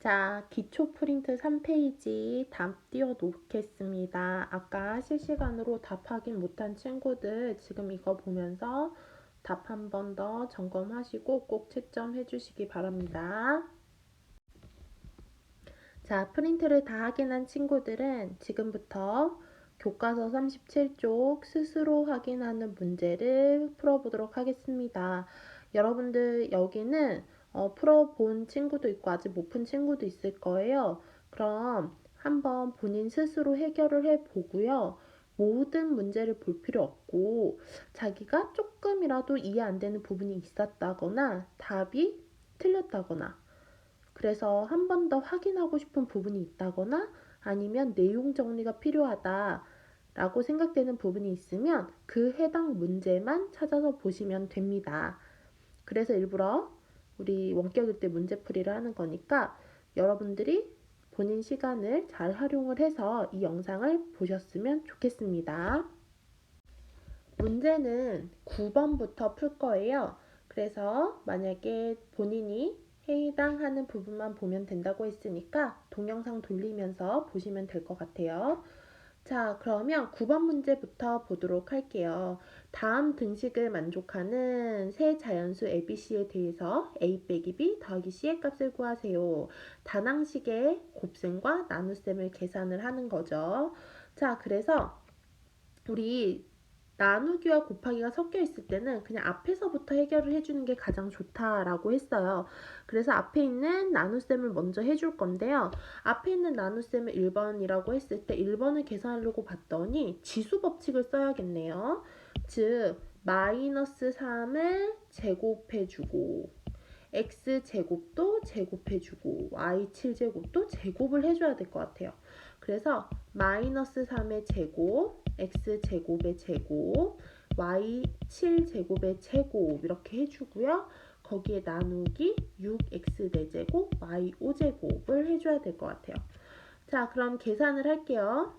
자, 기초 프린트 3페이지 답 띄워 놓겠습니다. 아까 실시간으로 답 확인 못한 친구들 지금 이거 보면서 답 한 번 더 점검하시고 꼭 채점해 주시기 바랍니다. 자, 프린트를 다 확인한 친구들은 지금부터 교과서 37쪽 스스로 확인하는 문제를 풀어보도록 하겠습니다. 여러분들 여기는 풀어본 친구도 있고 아직 못 푼 친구도 있을 거예요. 그럼 한번 본인 스스로 해결을 해보고요. 모든 문제를 볼 필요 없고 자기가 조금이라도 이해 안 되는 부분이 있었다거나 답이 틀렸다거나 그래서 한 번 더 확인하고 싶은 부분이 있다거나 아니면 내용 정리가 필요하다라고 생각되는 부분이 있으면 그 해당 문제만 찾아서 보시면 됩니다. 그래서 일부러 우리 원격일 때 문제풀이를 하는 거니까 여러분들이 본인 시간을 잘 활용을 해서 이 영상을 보셨으면 좋겠습니다. 문제는 9번부터 풀 거예요. 그래서 만약에 본인이 해당하는 부분만 보면 된다고 했으니까 동영상 돌리면서 보시면 될 것 같아요. 자, 그러면 9번 문제부터 보도록 할게요. 다음 등식을 만족하는 세 자연수 ABC에 대해서 A 빼기 B 더하기 C의 값을 구하세요. 단항식의 곱셈과 나눗셈을 계산을 하는 거죠. 자, 그래서 우리 나누기와 곱하기가 섞여 있을 때는 그냥 앞에서부터 해결을 해주는 게 가장 좋다라고 했어요. 그래서 앞에 있는 나눗셈을 먼저 해줄 건데요. 앞에 있는 나눗셈을 1번이라고 했을 때 1번을 계산하려고 봤더니 지수 법칙을 써야겠네요. 즉 마이너스 3을 제곱해주고 x제곱도 제곱해주고 y7제곱도 제곱을 해줘야 될 것 같아요. 그래서 마이너스 3의 제곱, x제곱의 제곱, y7제곱의 제곱 이렇게 해주고요. 거기에 나누기 6x4제곱, y5제곱을 해줘야 될 것 같아요. 자, 그럼 계산을 할게요.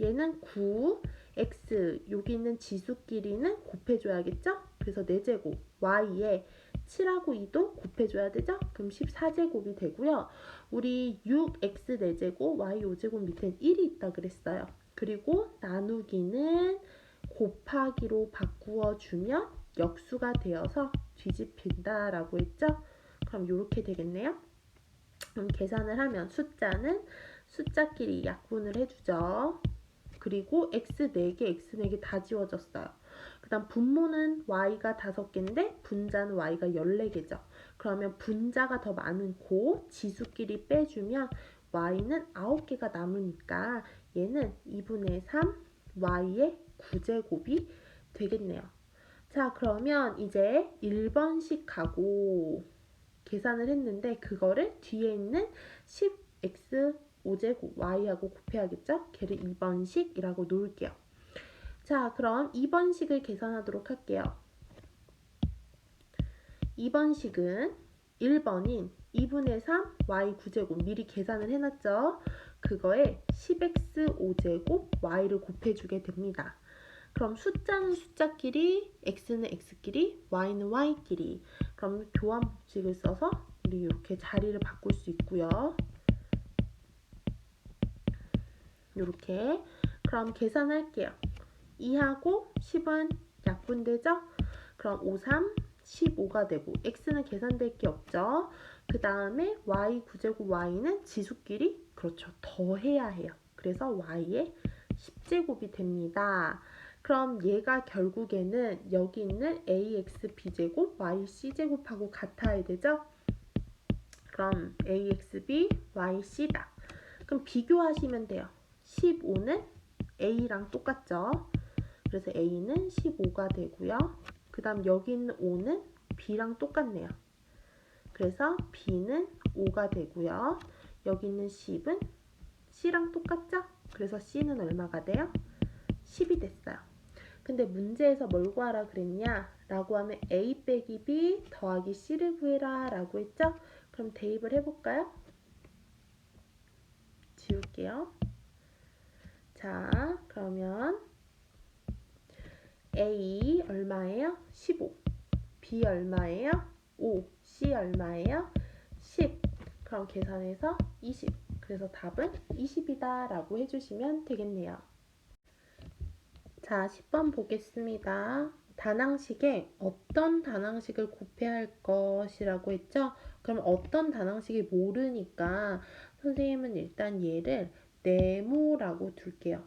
얘는 9, x, 여기 있는 지수끼리는 곱해줘야겠죠? 그래서 4제곱, y에 7하고 2도 곱해줘야 되죠? 그럼 14제곱이 되고요. 우리 6x 4제곱, y 5제곱 밑엔 1이 있다 그랬어요. 그리고 나누기는 곱하기로 바꾸어주면 역수가 되어서 뒤집힌다라고 했죠? 그럼 이렇게 되겠네요. 그럼 계산을 하면 숫자는 숫자끼리 약분을 해주죠. 그리고 x 4개, x 4개 다 지워졌어요. 그 다음 분모는 y가 5개인데 분자는 y가 14개죠. 그러면 분자가 더 많고 지수끼리 빼주면 y는 9개가 남으니까 얘는 2분의 3 y의 9제곱이 되겠네요. 자, 그러면 이제 1번식하고 계산을 했는데 그거를 뒤에 있는 10x 5제곱 y하고 곱해야겠죠? 걔를 2번식이라고 놓을게요. 자, 그럼 2번식을 계산하도록 할게요. 2번식은 1번인 2분의 3 y 9제곱 미리 계산을 해놨죠? 그거에 10x 5제곱 y를 곱해주게 됩니다. 그럼 숫자는 숫자끼리, x는 x끼리, y는 y끼리. 그럼 교환 법칙을 써서 우리 이렇게 자리를 바꿀 수 있고요. 이렇게. 그럼 계산할게요. 2하고 10은 약분되죠? 그럼 5, 3, 15가 되고 x는 계산될 게 없죠? 그 다음에 y 9제곱 y는 지수끼리 그렇죠. 더해야 해요. 그래서 y의 10제곱이 됩니다. 그럼 얘가 결국에는 여기 있는 ax b제곱 yc제곱하고 같아야 되죠? 그럼 axb yc다. 그럼 비교하시면 돼요. 15는 a랑 똑같죠? 그래서 a는 15가 되고요. 그 다음 여기 있는 5는 b랑 똑같네요. 그래서 b는 5가 되고요. 여기 있는 10은 c랑 똑같죠? 그래서 c는 얼마가 돼요? 10이 됐어요. 근데 문제에서 뭘 구하라 그랬냐? 라고 하면 a 빼기 b 더하기 c를 구해라 라고 했죠? 그럼 대입을 해볼까요? 지울게요. 자, 그러면 A 얼마예요? 15. B 얼마예요? 5. C 얼마예요? 10. 그럼 계산해서 20. 그래서 답은 20이다 라고 해주시면 되겠네요. 자, 10번 보겠습니다. 단항식에 어떤 단항식을 곱해야 할 것이라고 했죠? 그럼 어떤 단항식이 모르니까 선생님은 일단 얘를 네모라고 둘게요.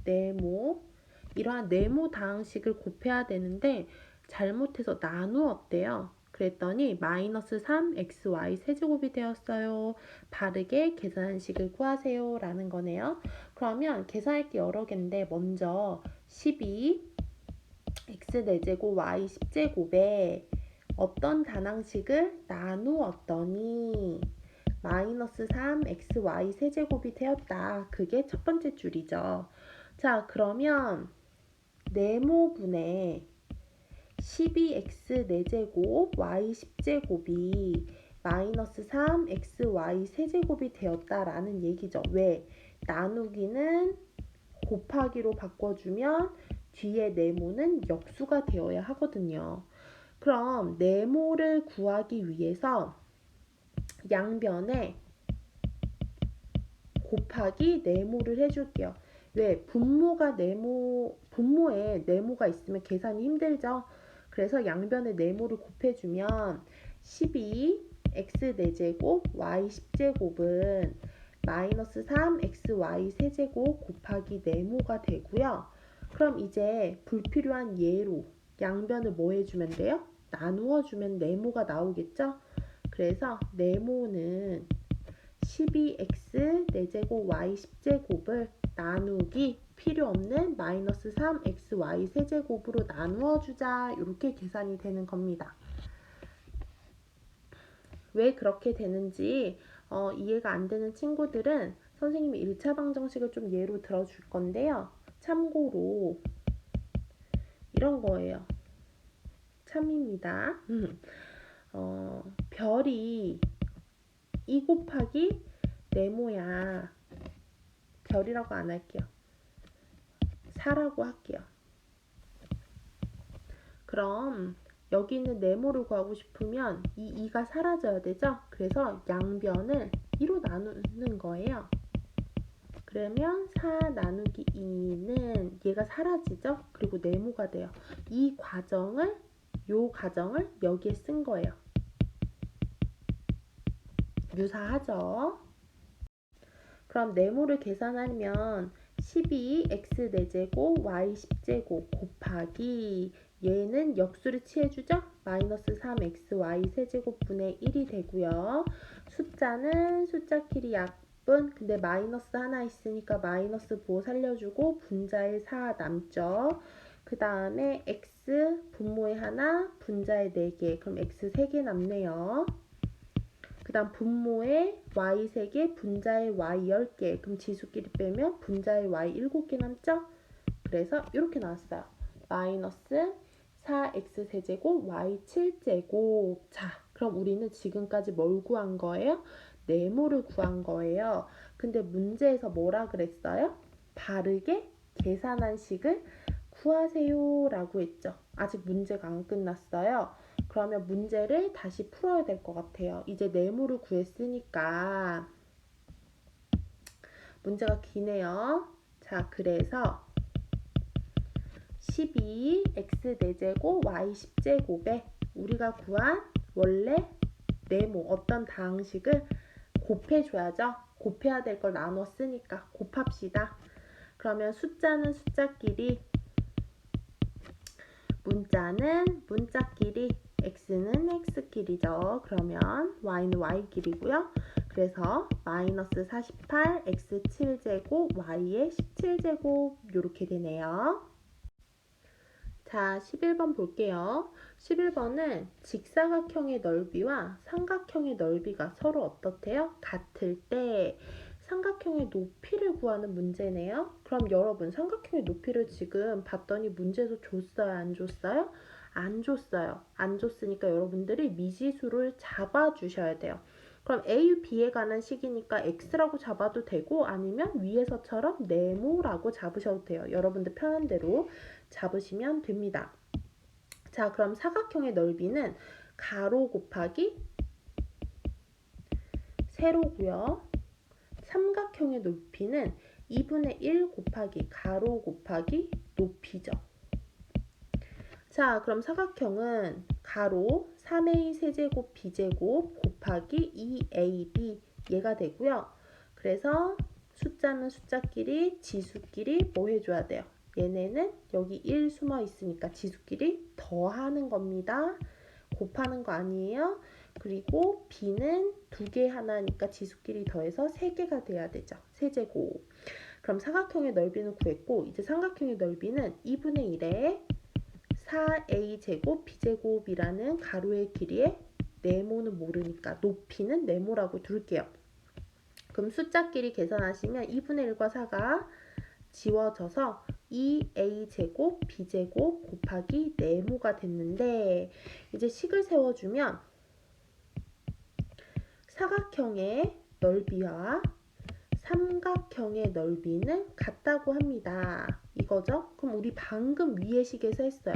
네모. 이러한 네모 다항식을 곱해야 되는데 잘못해서 나누었대요. 그랬더니 마이너스 3xy 세제곱이 되었어요. 바르게 계산식을 구하세요 라는 거네요. 그러면 계산할 게 여러 개인데 먼저 12 x 4제곱 y 10제곱에 어떤 단항식을 나누었더니 마이너스 3xy 세제곱이 되었다. 그게 첫 번째 줄이죠. 자, 그러면 네모분의 12x 4제곱 y 10제곱이 마이너스 3xy 세제곱이 되었다라는 얘기죠. 왜? 나누기는 곱하기로 바꿔주면 뒤에 네모는 역수가 되어야 하거든요. 그럼 네모를 구하기 위해서 양변에 곱하기 네모를 해줄게요. 왜? 분모에 네모가 있으면 계산이 힘들죠? 그래서 양변에 네모를 곱해주면 12x 4제곱 y 10제곱은 마이너스 3xy 세제곱 곱하기 네모가 되고요. 그럼 이제 불필요한 예로 양변을 뭐 해주면 돼요? 나누어주면 네모가 나오겠죠? 그래서 네모는 12x 4제곱 y 10제곱을 나누기 필요 없는 마이너스 3xy 세제곱으로 나누어 주자. 이렇게 계산이 되는 겁니다. 왜 그렇게 되는지 이해가 안 되는 친구들은 선생님이 1차 방정식을 좀 예로 들어줄 건데요. 참고로 이런 거예요. 참입니다. 별이 2 곱하기 네모야. 별이라고 안 할게요. 4라고 할게요. 그럼 여기 있는 네모를 구하고 싶으면 이 2가 사라져야 되죠? 그래서 양변을 2로 나누는 거예요. 그러면 4 나누기 2는 얘가 사라지죠? 그리고 네모가 돼요. 이 과정을 여기에 쓴 거예요. 유사하죠? 그럼 네모를 계산하면 12x 4제곱 y 10제곱 곱하기 얘는 역수를 취해주죠? 마이너스 3xy 세제곱분의 1이 되고요. 숫자는 숫자끼리 약분. 근데 마이너스 하나 있으니까 마이너스 보호 살려주고 분자에 4 남죠. 그 다음에 x 분모에 하나, 분자에 4개. 그럼 x 3개 남네요. 그 다음 분모에 y 3개, 분자에 y 10개. 그럼 지수끼리 빼면 분자에 y 7개 남죠? 그래서 이렇게 나왔어요. 마이너스 4x 세제곱 y 7제곱. 자, 그럼 우리는 지금까지 뭘 구한 거예요? 네모를 구한 거예요. 근데 문제에서 뭐라 그랬어요? 바르게 계산한 식을 구하세요 라고 했죠. 아직 문제가 안 끝났어요. 그러면 문제를 다시 풀어야 될 것 같아요. 이제 네모를 구했으니까 문제가 기네요. 자, 그래서 12x 4제곱 y 10제곱에 우리가 구한 원래 네모 어떤 다항식을 곱해줘야죠. 곱해야 될 걸 나눠 쓰니까 곱합시다. 그러면 숫자는 숫자끼리, 문자는 문자끼리, x는 x끼리죠. 그러면 y는 y끼리고요. 그래서 마이너스 48 x 7제곱 y의 17제곱 이렇게 되네요. 자, 11번 볼게요. 11번은 직사각형의 넓이와 삼각형의 넓이가 서로 어떻대요? 같을 때 삼각형의 높이를 구하는 문제네요. 그럼 여러분 삼각형의 높이를 지금 봤더니 문제에서 줬어요? 안 줬어요? 안 줬어요. 안 줬으니까 여러분들이 미지수를 잡아주셔야 돼요. 그럼 A, B에 관한 식이니까 X라고 잡아도 되고 아니면 위에서처럼 네모라고 잡으셔도 돼요. 여러분들 편한 대로 잡으시면 됩니다. 자, 그럼 사각형의 넓이는 가로 곱하기 세로고요. 삼각형의 높이는 2분의 1 곱하기 가로 곱하기 높이죠. 자, 그럼 사각형은 가로 3a 세제곱 b제곱 곱하기 2ab 얘가 되고요. 그래서 숫자는 숫자끼리 지수끼리 뭐 해줘야 돼요? 얘네는 여기 1 숨어 있으니까 지수끼리 더하는 겁니다. 곱하는 거 아니에요. 그리고 b는 2개 하나니까 지수끼리 더해서 3개가 돼야 되죠. 세제곱. 그럼 사각형의 넓이는 구했고 이제 삼각형의 넓이는 2분의 1에 4a 제곱 b제곱이라는 가로의 길이에 네모는 모르니까 높이는 네모라고 둘게요. 그럼 숫자끼리 계산하시면 2분의 1과 4가 지워져서 2a 제곱 b제곱 곱하기 네모가 됐는데 이제 식을 세워주면 사각형의 넓이와 삼각형의 넓이는 같다고 합니다. 이거죠? 그럼 우리 방금 위의 식에서 했어요.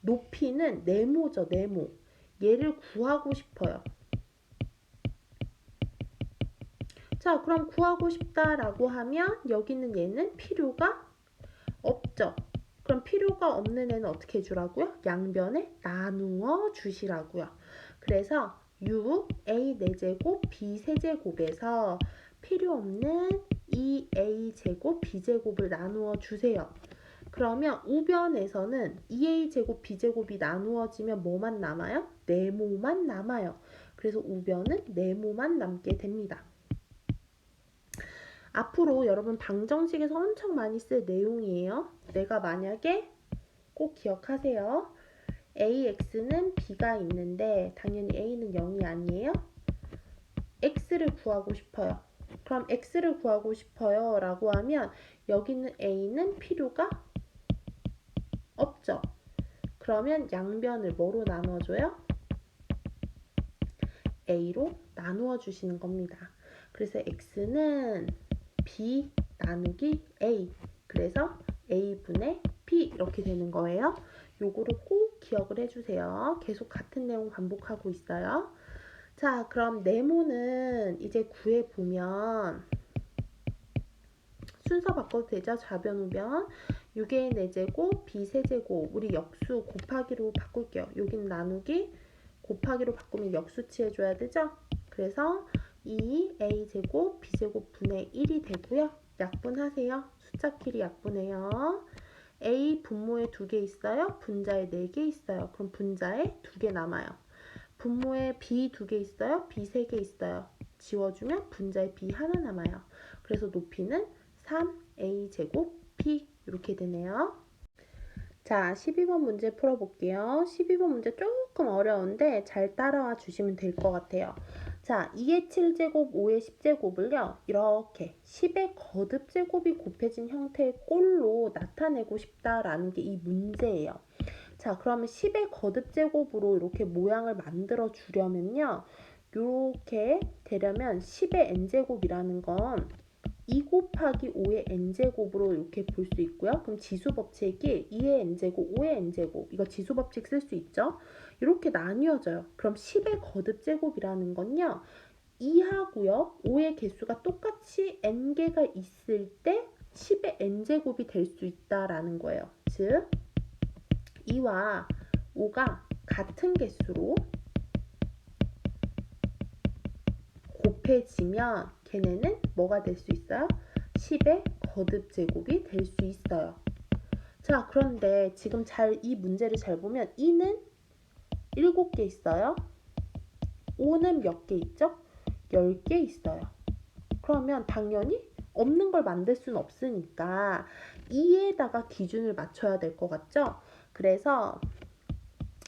높이는 네모죠, 네모. 얘를 구하고 싶어요. 자, 그럼 구하고 싶다라고 하면 여기는 얘는 필요가 없죠. 그럼 필요가 없는 애는 어떻게 해주라고요? 양변에 나누어 주시라고요. 그래서 6a 4제곱 b 세제곱에서 필요 없는 2a 제곱 b제곱을 나누어 주세요. 그러면 우변에서는 2a 제곱 b제곱이 나누어지면 뭐만 남아요? 네모만 남아요. 그래서 우변은 네모만 남게 됩니다. 앞으로 여러분 방정식에서 엄청 많이 쓸 내용이에요. 내가 만약에 꼭 기억하세요. ax는 b가 있는데 당연히 a는 0이 아니에요. x를 구하고 싶어요. 그럼 x를 구하고 싶어요 라고 하면 여기 있는 a는 필요가 없죠. 그러면 양변을 뭐로 나눠줘요? a로 나누어 주시는 겁니다. 그래서 x는 b 나누기 a, 그래서 a분의 b 이렇게 되는 거예요. 요거를 꼭 기억을 해주세요. 계속 같은 내용 반복하고 있어요. 자, 그럼 네모는 이제 구해보면 순서 바꿔도 되죠? 좌변, 우변. 6a 4제곱, b 세제곱. 우리 역수 곱하기로 바꿀게요. 여긴 나누기, 곱하기로 바꾸면 역수치 해줘야 되죠? 그래서 2a 제곱, b 제곱 분의 1이 되고요. 약분하세요. 숫자끼리 약분해요. a 분모에 2개 있어요. 분자에 4개 있어요. 그럼 분자에 2개 남아요. 분모에 b 2개 있어요. b 3개 있어요. 지워주면 분자에 b 하나 남아요. 그래서 높이는 3a 제곱 b 이렇게 되네요. 자, 12번 문제 풀어볼게요. 12번 문제 조금 어려운데 잘 따라와 주시면 될 것 같아요. 자, 2의 7제곱, 5의 10제곱을요. 이렇게 10의 거듭제곱이 곱해진 형태의 꼴로 나타내고 싶다라는 게 이 문제예요. 자, 그러면 10의 거듭제곱으로 이렇게 모양을 만들어 주려면요. 이렇게 되려면 10의 n제곱이라는 건 2 곱하기 5의 n제곱으로 이렇게 볼 수 있고요. 그럼 지수법칙이 2의 n제곱, 5의 n제곱, 이거 지수법칙 쓸 수 있죠. 이렇게 나뉘어져요. 그럼 10의 거듭제곱이라는 건요. 2하고요. 5의 개수가 똑같이 n개가 있을 때 10의 n제곱이 될 수 있다라는 거예요. 즉 2와 5가 같은 개수로 곱해지면 걔네는 뭐가 될 수 있어요? 10의 거듭제곱이 될 수 있어요. 자, 그런데 지금 이 문제를 잘 보면 2는 7개 있어요. 5는 몇 개 있죠? 10개 있어요. 그러면 당연히 없는 걸 만들 수는 없으니까 2에다가 기준을 맞춰야 될 것 같죠? 그래서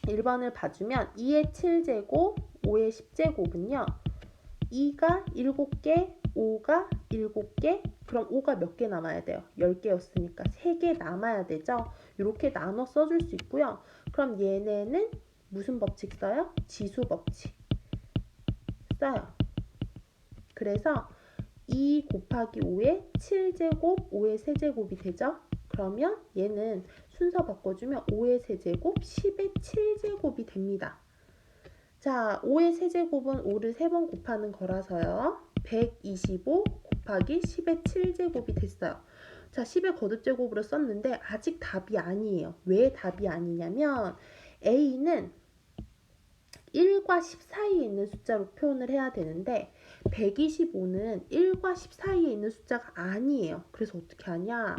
1번을 봐주면 2의 7제곱, 5의 10제곱은요. 2가 7개, 5가 7개, 그럼 5가 몇 개 남아야 돼요? 10개였으니까 3개 남아야 되죠? 이렇게 나눠 써줄 수 있고요. 그럼 얘네는 무슨 법칙 써요? 지수 법칙 써요. 그래서 2 곱하기 5의 7제곱, 5의 세제곱이 되죠? 그러면 얘는 순서 바꿔주면 5의 세제곱, 10의 7제곱이 됩니다. 자, 5의 세제곱은 5를 3번 곱하는 거라서요. 125 곱하기 10의 7제곱이 됐어요. 자, 10의 거듭제곱으로 썼는데 아직 답이 아니에요. 왜 답이 아니냐면 A는 1과 10 사이에 있는 숫자로 표현을 해야 되는데 125는 1과 10 사이에 있는 숫자가 아니에요. 그래서 어떻게 하냐?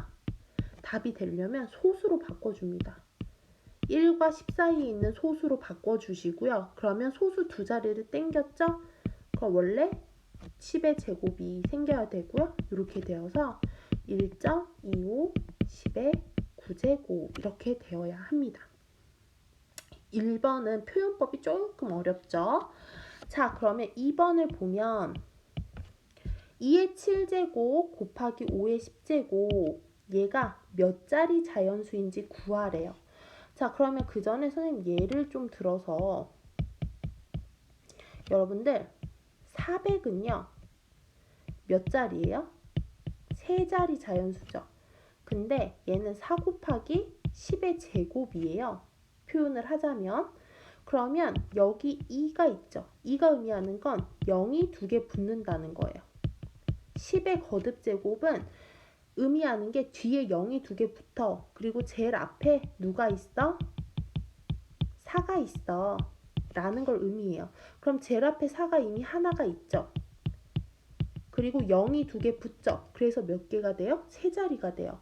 답이 되려면 소수로 바꿔줍니다. 1과 10 사이에 있는 소수로 바꿔주시고요. 그러면 소수 두 자리를 땡겼죠? 그럼 원래 10의 제곱이 생겨야 되고요. 이렇게 되어서 1.25 10의 9제곱 이렇게 되어야 합니다. 1번은 표현법이 조금 어렵죠? 자, 그러면 2번을 보면 2의 7제곱 곱하기 5의 10제곱 얘가 몇 자리 자연수인지 구하래요. 자, 그러면 그 전에 선생님 예를 좀 들어서 여러분들 400은요 몇 자리예요? 3자리 자연수죠. 근데 얘는 4 곱하기 10의 제곱이에요. 표현을 하자면 그러면 여기 2가 있죠. 2가 의미하는 건 0이 2개 붙는다는 거예요. 10의 거듭제곱은 의미하는 게 뒤에 0이 2개 붙어. 그리고 제일 앞에 누가 있어? 4가 있어. 라는 걸 의미해요. 그럼 제일 앞에 4가 이미 하나가 있죠. 그리고 0이 2개 붙죠. 그래서 몇 개가 돼요? 3자리가 돼요.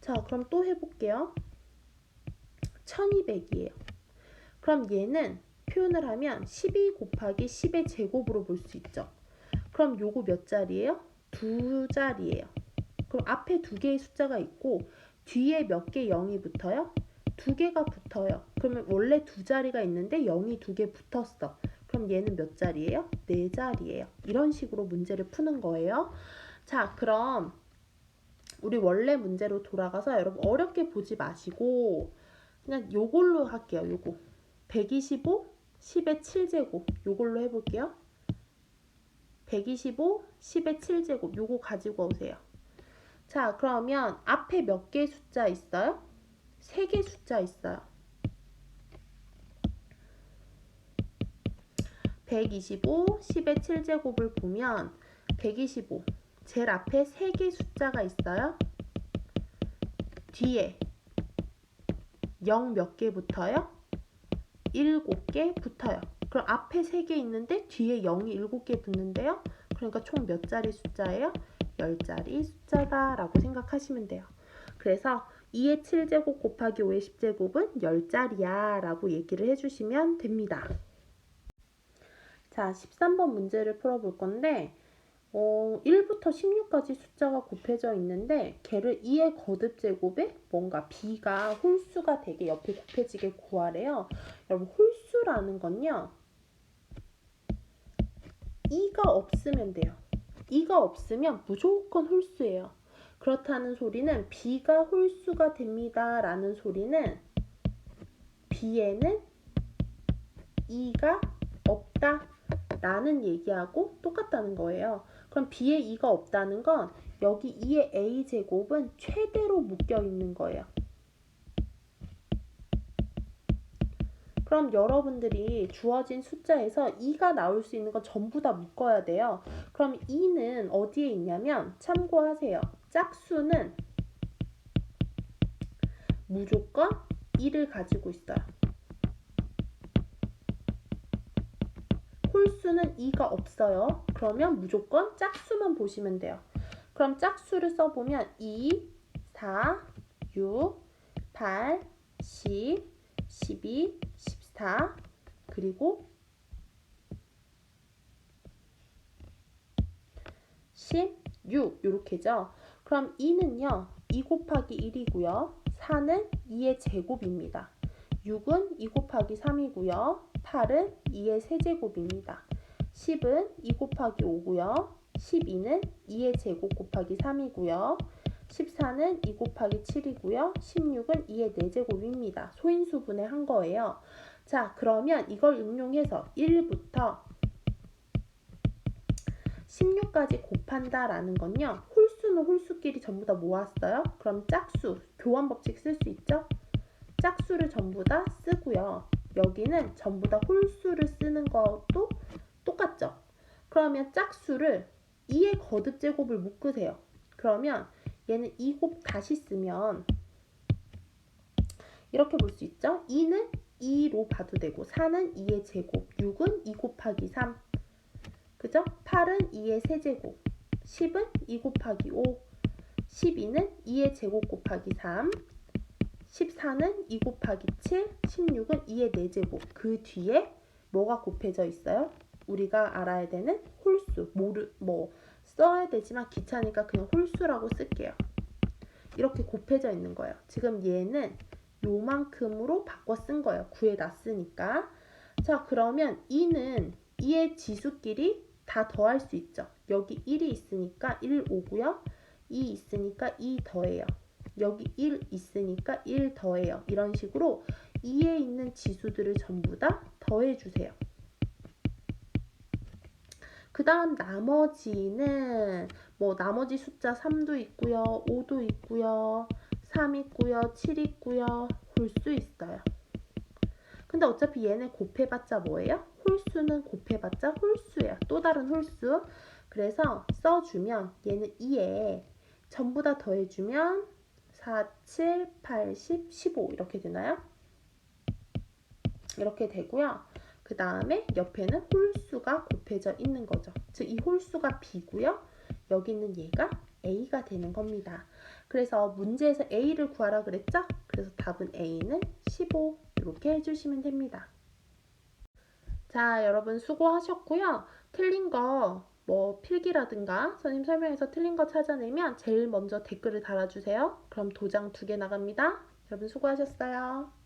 자, 그럼 또 해볼게요. 1200이에요. 그럼 얘는 표현을 하면 12 곱하기 10의 제곱으로 볼 수 있죠. 그럼 요거 몇 자리예요? 2자리예요. 그럼 앞에 2개의 숫자가 있고 뒤에 몇 개 0이 붙어요? 2개가 붙어요. 그러면 원래 2자리가 있는데 0이 2개 붙었어. 그럼 얘는 몇 자리예요? 4자리예요. 이런 식으로 문제를 푸는 거예요. 자, 그럼 우리 원래 문제로 돌아가서 여러분 어렵게 보지 마시고 그냥 요걸로 할게요. 요거 125 10의 7제곱 요걸로 해볼게요. 125 10의 7제곱 요거 가지고 오세요. 자, 그러면 앞에 몇 개의 숫자 있어요? 3개 숫자 있어요. 125 10의 7제곱을 보면 125 제일 앞에 3개 숫자가 있어요. 뒤에 0 몇 개 붙어요? 7개 붙어요. 그럼 앞에 3개 있는데 뒤에 0이 7개 붙는데요. 그러니까 총 몇 자리 숫자예요? 10자리 숫자다 라고 생각하시면 돼요. 그래서 2의 7제곱 곱하기 5의 10제곱은 10자리야 라고 얘기를 해주시면 됩니다. 자, 13번 문제를 풀어볼 건데 1부터 16까지 숫자가 곱해져 있는데 걔를 2의 거듭제곱에 뭔가 b가 홀수가 되게 옆에 곱해지게 구하래요. 여러분 홀수라는 건요 2가 없으면 돼요. 2가 없으면 무조건 홀수예요. 그렇다는 소리는 b가 홀수가 됩니다 라는 소리는 b에는 2가 없다 라는 얘기하고 똑같다는 거예요. 그럼 b에 2가 없다는 건 여기 2의 a제곱은 최대로 묶여 있는 거예요. 그럼 여러분들이 주어진 숫자에서 2가 나올 수 있는 건 전부 다 묶어야 돼요. 그럼 2는 어디에 있냐면 참고하세요. 짝수는 무조건 2를 가지고 있어요. 홀수는 2가 없어요. 그러면 무조건 짝수만 보시면 돼요. 그럼 짝수를 써보면 2, 4, 6, 8, 10, 12, 14 그리고 16 이렇게죠. 그럼 2는요 2 곱하기 1이고요. 4는 2의 제곱입니다. 6은 2 곱하기 3이고요. 8은 2의 세제곱입니다. 10은 2 곱하기 5고요. 12는 2의 제곱 곱하기 3이고요. 14는 2 곱하기 7이고요. 16은 2의 4제곱입니다. 소인수분해 한 거예요. 자, 그러면 이걸 응용해서 1부터 16까지 곱한다라는 건요. 홀수는 홀수끼리 전부 다 모았어요. 그럼 짝수, 교환법칙 쓸 수 있죠? 짝수를 전부 다 쓰고요. 여기는 전부 다 홀수를 쓰는 것도 똑같죠. 그러면 짝수를 2의 거듭 제곱을 묶으세요. 그러면 얘는 2곱 다시 쓰면 이렇게 볼 수 있죠. 2는 2로 봐도 되고 4는 2의 제곱, 6은 2 곱하기 3, 그죠? 8은 2의 세제곱, 10은 2 곱하기 5, 12는 2의 제곱 곱하기 3, 14는 2 곱하기 7, 16은 2의 4제곱. 그 뒤에 뭐가 곱해져 있어요? 우리가 알아야 되는 홀수. 써야 되지만 귀찮으니까 그냥 홀수라고 쓸게요. 이렇게 곱해져 있는 거예요. 지금 얘는 요만큼으로 바꿔 쓴 거예요. 구해놨으니까. 자, 그러면 2는 2의 지수끼리 다 더할 수 있죠. 여기 1이 있으니까 1 오고요. 2 있으니까 2 더해요. 여기 1 있으니까 1 더해요. 이런 식으로 2에 있는 지수들을 전부 다 더해주세요. 그 다음 나머지는 나머지 숫자 3도 있고요. 5도 있고요. 3 있고요. 7 있고요. 홀수 있어요. 근데 어차피 얘네 곱해봤자 뭐예요? 홀수는 곱해봤자 홀수예요. 또 다른 홀수. 그래서 써주면 얘는 2에 전부 다 더해주면 4, 7, 8, 10, 15 이렇게 되나요? 이렇게 되고요. 그 다음에 옆에는 홀수가 곱해져 있는 거죠. 즉 이 홀수가 B고요. 여기 있는 얘가 A가 되는 겁니다. 그래서 문제에서 A를 구하라 그랬죠? 그래서 답은 A는 15 이렇게 해주시면 됩니다. 자, 여러분 수고하셨고요. 틀린 거 필기라든가 선생님 설명에서 틀린 거 찾아내면 제일 먼저 댓글을 달아주세요. 그럼 도장 2개 나갑니다. 여러분 수고하셨어요.